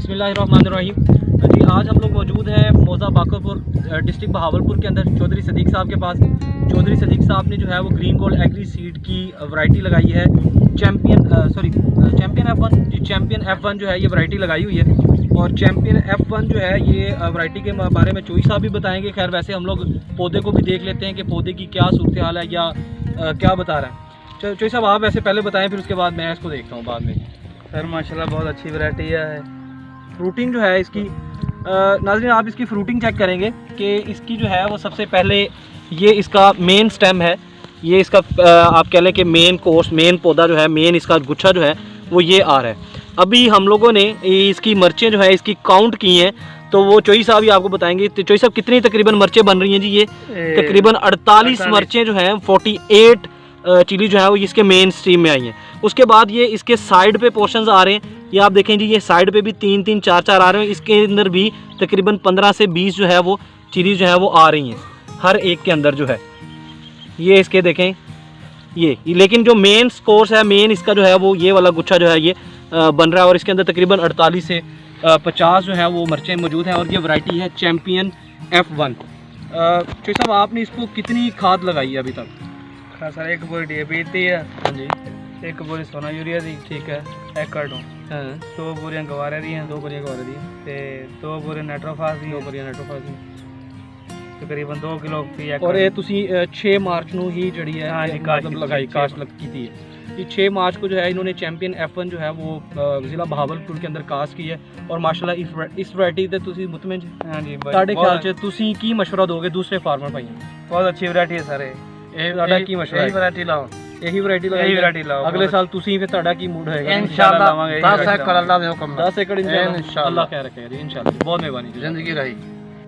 बिस्मिल्लाहिर्रहमानिर्रहीम। जी आज हम लोग मौजूद हैं मौज़ा बाकरपुर डिस्ट्रिक्ट बहावलपुर के अंदर चौधरी सदीक साहब के पास। चौधरी सदीक साहब ने जो है वो ग्रीन गोल्ड एग्री सीड की वैरायटी लगाई है। चैम्पियन F1 जी, चैम्पियन F1 जो है ये वैरायटी लगाई हुई है। और चैम्पियन F1 जो है ये वैरायटी के बारे में चोई साहब भी बताएंगे। खैर वैसे हम लोग पौधे को भी देख लेते हैं कि पौधे की क्या सूरत हाल है या क्या बता रहा है। चोई साहब आप वैसे पहले बताएँ, फिर उसके बाद मैं इसको देखता हूँ बाद में। सर माशाल्लाह बहुत अच्छी वैरायटी है। फ्रूटिंग जो है इसकी नाज़रीन आप इसकी फ्रूटिंग चेक करेंगे कि इसकी जो है वो सबसे पहले ये इसका मेन स्टेम है। ये इसका आप कह लें कि मेन कोर्स, मेन पौधा जो है, मेन इसका गुच्छा जो है वो ये आ रहा है। अभी हम लोगों ने इसकी मिर्चें जो है इसकी काउंट की हैं, तो वो चोई साहब ही आपको बताएंगे। तो चोई साहब कितनी तकरीबन मिर्चें बन रही हैं जी? ये तकरीबन 48 मिर्चें जो हैं, 48 चिली जो है वो इसके मेन स्ट्रीम में आई हैं। उसके बाद ये इसके साइड पे पोर्शंस आ रहे हैं, ये आप देखें जी, ये साइड पे भी 3-3 4-4 आ रहे हैं। इसके अंदर भी तकरीबन 15 से 20 जो है वो चिली जो है वो आ रही हैं हर एक के अंदर जो है। ये इसके देखें ये लेकिन जो मेन कोर्स है, मेन इसका जो है वो ये वाला गुच्छा जो है ये बन रहा है। और इसके अंदर तकरीबन 48 से 50 जो है वो मिर्चें मौजूद हैं। और ये वैरायटी है चैम्पियन F1। चोई साहब आपने इसको कितनी खाद लगाई है अभी तक? हाँ सर, एक बोरी DAP दी है। हाँ जी, एक बोरी सोना यूरिया दी। ठीक है। एक कार्टून। हाँ, 2 बोरियां गवारे दी हैं। 2 बोरियां गवारे दी, ते 2 बोरी नाइट्रोफास दी। 2 बोरियां नाइट्रोफास दी। तकरीबन 2 किलो की और ये तुसी 6 मार्च ਨੂੰ ही जड़ी है हाँ जी, मतलब लगाई कास्ट लग की थी। ये 6 मार्च को जो है इन्होंने चैम्पियन F1 जो है वो ज़िला बहावलपुर के अंदर कास्ट की है। और माशाल्लाह इस वैरायटी ते तुसी मुतमिन जी? हाँ जी, ਤੁਹਾਡੇ ਖਿਆਲ ਚ ਤੁਸੀਂ ਕੀ ਮਸ਼ਵਰਾ ਦੋਗੇ ਦੂਸਰੇ ਫਾਰਮਰ ਭਾਈਆਂ ਨੂੰ? बहुत अच्छी वैरायटी है सर। ਇਹ ਤੁਹਾਡਾ ਕੀ ਮਸ਼ਵਰਾ यही ਹੈ? वैरायटी लाओ, ਇਹੀ ਵੈਰਾयਟੀ यही वैरायटी लाओ। ਅਗਲੇ ਸਾਲ ਤੁਸੀਂ ਫਿਰ ਤੁਹਾਡਾ ਕੀ मूड होएगा? इंशाल्लाह लावांगे। 10 एकड़ इंशाल्लाह। अल्लाह खैर रखे जी, इंशाल्लाह। बहुत मेहरबानी जी, जिंदगी रही।